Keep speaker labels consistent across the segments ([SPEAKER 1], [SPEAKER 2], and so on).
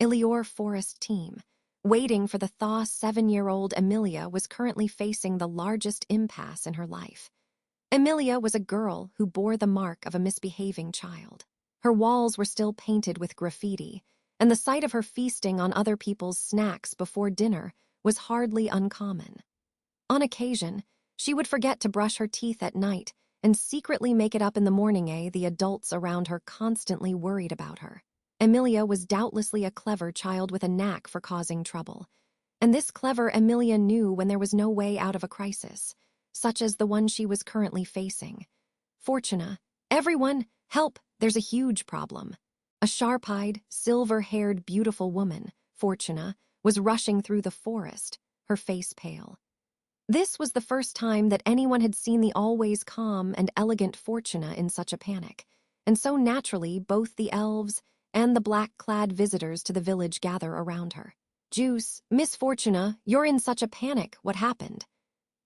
[SPEAKER 1] Elior forest team. Waiting for the Thaw 7-year-old Emilia was currently facing the largest impasse in her life. Emilia was a girl who bore the mark of a misbehaving child. Her walls were still painted with graffiti, and the sight of her feasting on other people's snacks before dinner was hardly uncommon. On occasion, she would forget to brush her teeth at night and secretly make it up in the morning. The adults around her constantly worried about her. Emilia was doubtlessly a clever child with a knack for causing trouble. And this clever Emilia knew when there was no way out of a crisis, such as the one she was currently facing. Fortuna, everyone, help, there's a huge problem. A sharp-eyed, silver-haired, beautiful woman, Fortuna, was rushing through the forest, her face pale. This was the first time that anyone had seen the always calm and elegant Fortuna in such a panic, and so naturally both the elves and the black-clad visitors to the village gather around her. "Juice, Miss Fortuna, you're in such a panic, what happened?"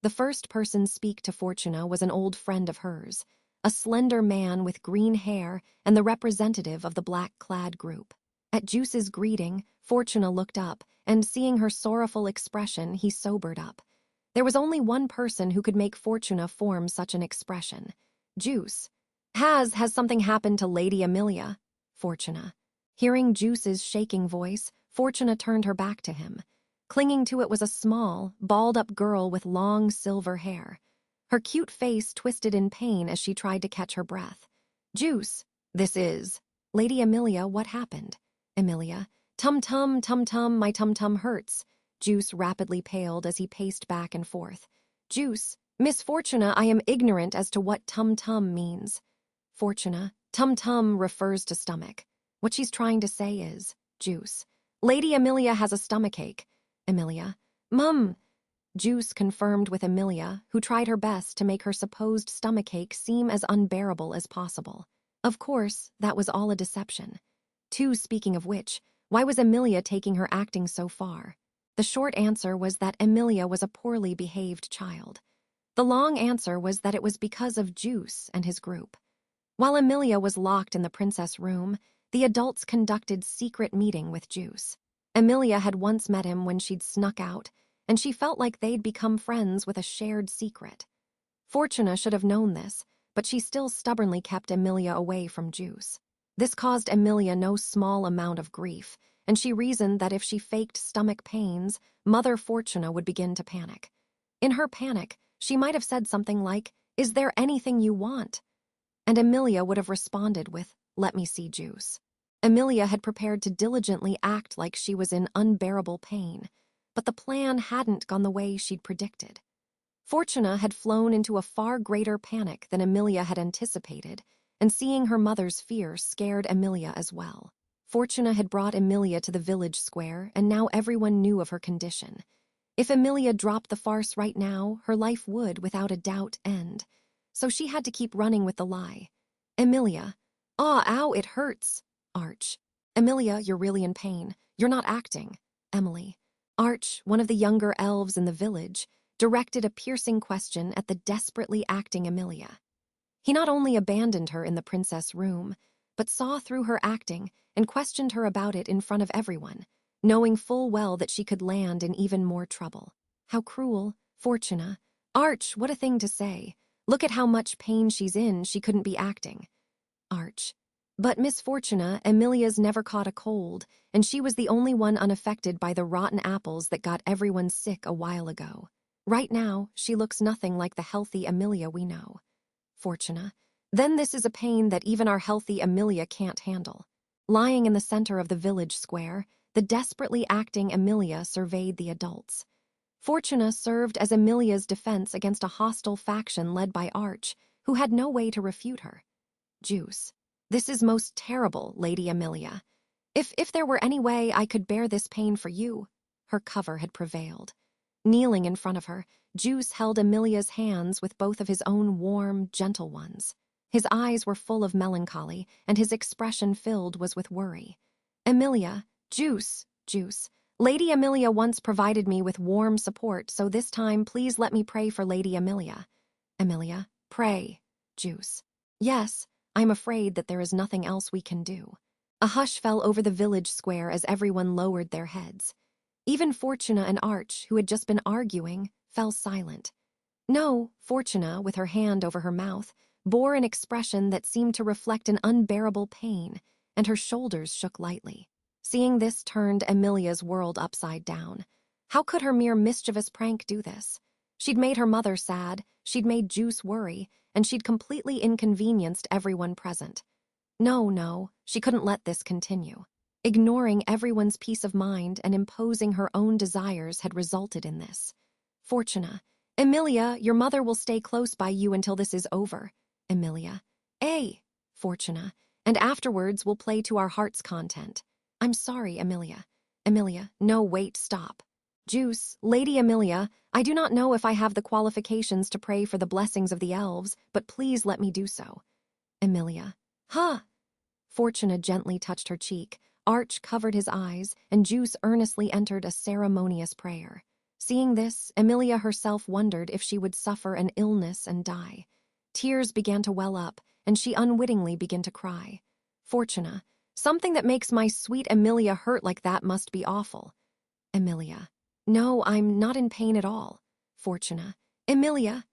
[SPEAKER 1] The first person to speak to Fortuna was an old friend of hers, a slender man with green hair and the representative of the black-clad group. At Juice's greeting, Fortuna looked up, and seeing her sorrowful expression, he sobered up. There was only one person who could make Fortuna form such an expression. Juice. Has something happened to Lady Emilia? Fortuna. Hearing Juice's shaking voice, Fortuna turned her back to him. Clinging to it was a small, balled-up girl with long silver hair. Her cute face twisted in pain as she tried to catch her breath. "Juice, this is..." "Lady Emilia, what happened?" "Emilia. Tum-tum, tum-tum, my tum-tum hurts." Juice rapidly paled as he paced back and forth. "Juice, Miss Fortuna, I am ignorant as to what tum-tum means." Fortuna, tum-tum refers to stomach. What she's trying to say is, Juice. "Lady Emilia has a stomachache." Emilia. "Mum." Juice confirmed with Emilia, who tried her best to make her supposed stomachache seem as unbearable as possible. Of course, that was all a deception. Speaking of which, why was Emilia taking her acting so far? The short answer was that Emilia was a poorly behaved child. The long answer was that it was because of Juice and his group. While Emilia was locked in the princess room, the adults conducted secret meeting with Juice. Emilia had once met him when she'd snuck out, and she felt like they'd become friends with a shared secret. Fortuna should have known this, but she still stubbornly kept Emilia away from Juice. This caused Emilia no small amount of grief, and she reasoned that if she faked stomach pains, Mother Fortuna would begin to panic. In her panic, she might have said something like, "Is there anything you want?" And Emilia would have responded with, "Let me see Juice." Emilia had prepared to diligently act like she was in unbearable pain, but the plan hadn't gone the way she'd predicted. Fortuna had flown into a far greater panic than Emilia had anticipated, and seeing her mother's fear scared Emilia as well. Fortuna had brought Emilia to the village square, and now everyone knew of her condition. If Emilia dropped the farce right now, her life would, without a doubt, end. So she had to keep running with the lie. "Emilia. Ow, it hurts." Arch. "Emilia, you're really in pain. You're not acting." Emily. Arch, one of the younger elves in the village, directed a piercing question at the desperately acting Emilia. He not only abandoned her in the princess room, but saw through her acting and questioned her about it in front of everyone, knowing full well that she could land in even more trouble. How cruel, Fortuna. Arch, what a thing to say. Look at how much pain she's in, she couldn't be acting. Arch. But Miss Fortuna, Emilia's never caught a cold, and she was the only one unaffected by the rotten apples that got everyone sick a while ago. Right now, she looks nothing like the healthy Emilia we know. Fortuna. Then this is a pain that even our healthy Emilia can't handle. Lying in the center of the village square, the desperately acting Emilia surveyed the adults. Fortuna served as Emilia's defense against a hostile faction led by Arch, who had no way to refute her. Juice. This is most terrible, Lady Emilia. If there were any way I could bear this pain for you. Her cover had prevailed. Kneeling in front of her, Juice held Emilia's hands with both of his own warm, gentle ones. His eyes were full of melancholy, and his expression filled was with worry. Emilia, Juice. Lady Emilia once provided me with warm support, so this time please let me pray for Lady Emilia. Emilia, pray. Juice. Yes, I'm afraid that there is nothing else we can do. A hush fell over the village square as everyone lowered their heads. Even Fortuna and Arch, who had just been arguing, fell silent. No, Fortuna, with her hand over her mouth, bore an expression that seemed to reflect an unbearable pain, and her shoulders shook lightly. Seeing this turned Emilia's world upside down. How could her mere mischievous prank do this? She'd made her mother sad, she'd made Juice worry, and she'd completely inconvenienced everyone present. No, she couldn't let this continue. Ignoring everyone's peace of mind and imposing her own desires had resulted in this. Fortuna, Emilia, your mother will stay close by you until this is over. Emilia, Fortuna, and afterwards we'll play to our heart's content. I'm sorry, Emilia. Emilia, no, wait, stop. Juice, Lady Emilia, I do not know if I have the qualifications to pray for the blessings of the elves, but please let me do so. Emilia, huh? Fortuna gently touched her cheek, Arch covered his eyes, and Juice earnestly entered a ceremonious prayer. Seeing this, Emilia herself wondered if she would suffer an illness and die. Tears began to well up, and she unwittingly began to cry. Fortuna, something that makes my sweet Emilia hurt like that must be awful. Emilia, no, I'm not in pain at all. Fortuna, Emilia,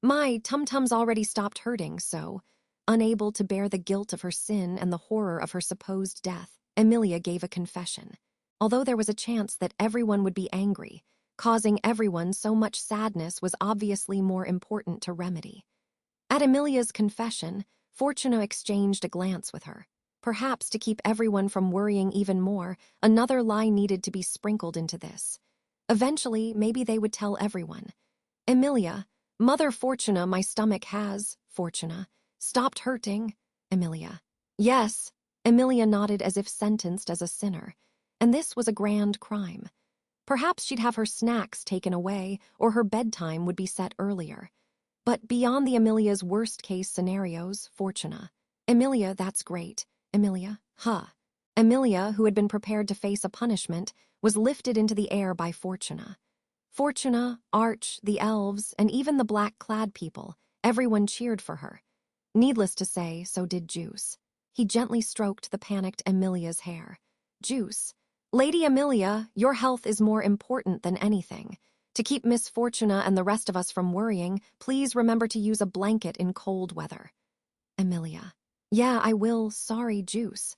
[SPEAKER 1] my tum-tum's already stopped hurting, so... Unable to bear the guilt of her sin and the horror of her supposed death, Emilia gave a confession. Although there was a chance that everyone would be angry, causing everyone so much sadness was obviously more important to remedy. At Emilia's confession, Fortuna exchanged a glance with her. Perhaps to keep everyone from worrying even more, another lie needed to be sprinkled into this. Eventually, maybe they would tell everyone. Emilia, Mother Fortuna, my stomach has, Fortuna, stopped hurting. Emilia. Yes. Emilia nodded as if sentenced as a sinner. And this was a grand crime. Perhaps she'd have her snacks taken away, or her bedtime would be set earlier. But beyond the Emilia's worst-case scenarios, Fortuna. Emilia, that's great. Emilia, huh. Emilia, who had been prepared to face a punishment, was lifted into the air by Fortuna. Fortuna, Arch, the elves, and even the black-clad people, everyone cheered for her. Needless to say, so did Juice. He gently stroked the panicked Emilia's hair. Juice, Lady Emilia, your health is more important than anything. To keep Miss Fortuna and the rest of us from worrying, please remember to use a blanket in cold weather. Emilia, yeah, I will, sorry, Juice.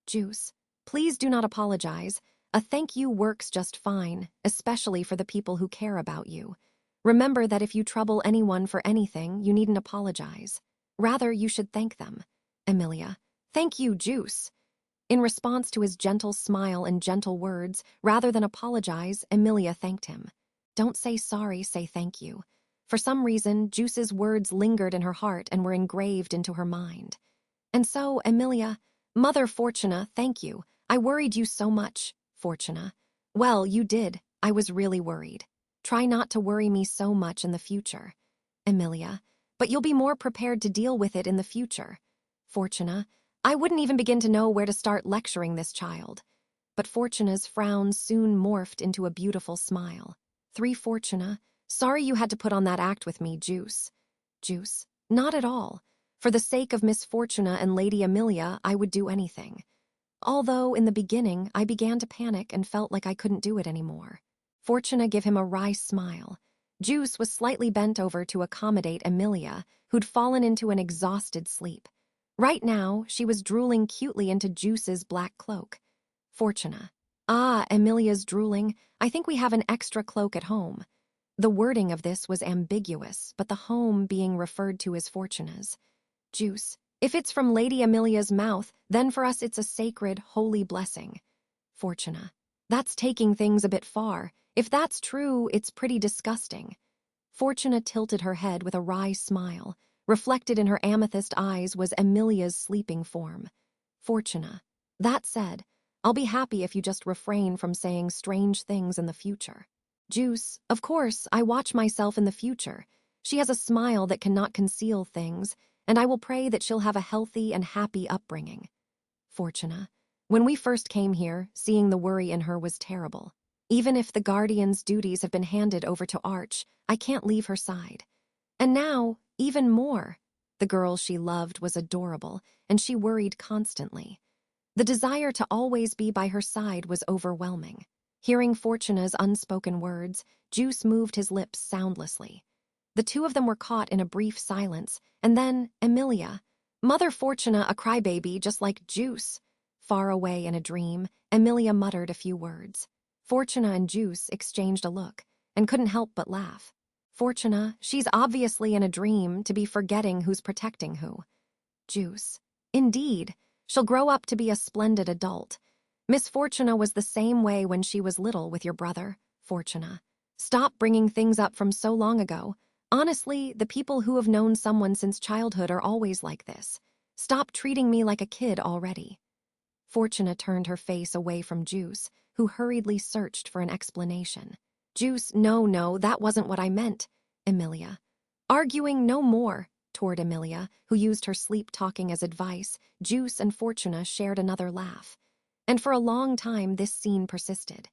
[SPEAKER 1] Juice, please do not apologize. A thank you works just fine, especially for the people who care about you. Remember that if you trouble anyone for anything, you needn't apologize. Rather, you should thank them. Emilia, thank you, Juice. In response to his gentle smile and gentle words, rather than apologize, Emilia thanked him. Don't say sorry, say thank you. For some reason, Juice's words lingered in her heart and were engraved into her mind. And so, Emilia, Mother Fortuna, thank you. I worried you so much, Fortuna. Well, you did. I was really worried. Try not to worry me so much in the future. Emilia, but you'll be more prepared to deal with it in the future. Fortuna, I wouldn't even begin to know where to start lecturing this child. But Fortuna's frown soon morphed into a beautiful smile. 3 Fortuna, sorry you had to put on that act with me, Juice. Juice, not at all. For the sake of Miss Fortuna and Lady Emilia, I would do anything. Although, in the beginning, I began to panic and felt like I couldn't do it anymore. Fortuna gave him a wry smile. Juice was slightly bent over to accommodate Emilia, who'd fallen into an exhausted sleep. Right now, she was drooling cutely into Juice's black cloak. Fortuna. Ah, Emilia's drooling. I think we have an extra cloak at home. The wording of this was ambiguous, but the home being referred to as Fortuna's. Juice. If it's from Lady Emilia's mouth, then for us it's a sacred, holy blessing. Fortuna. That's taking things a bit far. If that's true, it's pretty disgusting. Fortuna tilted her head with a wry smile. Reflected in her amethyst eyes was Emilia's sleeping form. Fortuna. That said, I'll be happy if you just refrain from saying strange things in the future. Juice. Of course, I watch myself in the future. She has a smile that cannot conceal things, and I will pray that she'll have a healthy and happy upbringing. Fortuna. When we first came here, seeing the worry in her was terrible. Even if the guardian's duties have been handed over to Arch, I can't leave her side. And now, even more. The girl she loved was adorable, and she worried constantly. The desire to always be by her side was overwhelming. Hearing Fortuna's unspoken words, Juice moved his lips soundlessly. The two of them were caught in a brief silence, and then Emilia. Mother Fortuna, a crybaby just like Juice. Far away in a dream, Emilia muttered a few words. Fortuna and Juice exchanged a look, and couldn't help but laugh. Fortuna, she's obviously in a dream to be forgetting who's protecting who. Juice. Indeed, she'll grow up to be a splendid adult. Miss Fortuna was the same way when she was little with your brother, Fortuna. Stop bringing things up from so long ago. Honestly, the people who have known someone since childhood are always like this. Stop treating me like a kid already. Fortuna turned her face away from Juice, who hurriedly searched for an explanation. Juice, no, that wasn't what I meant. Emilia. Arguing no more. Toward Emilia, who used her sleep-talking as advice, Juice and Fortuna shared another laugh. And for a long time this scene persisted.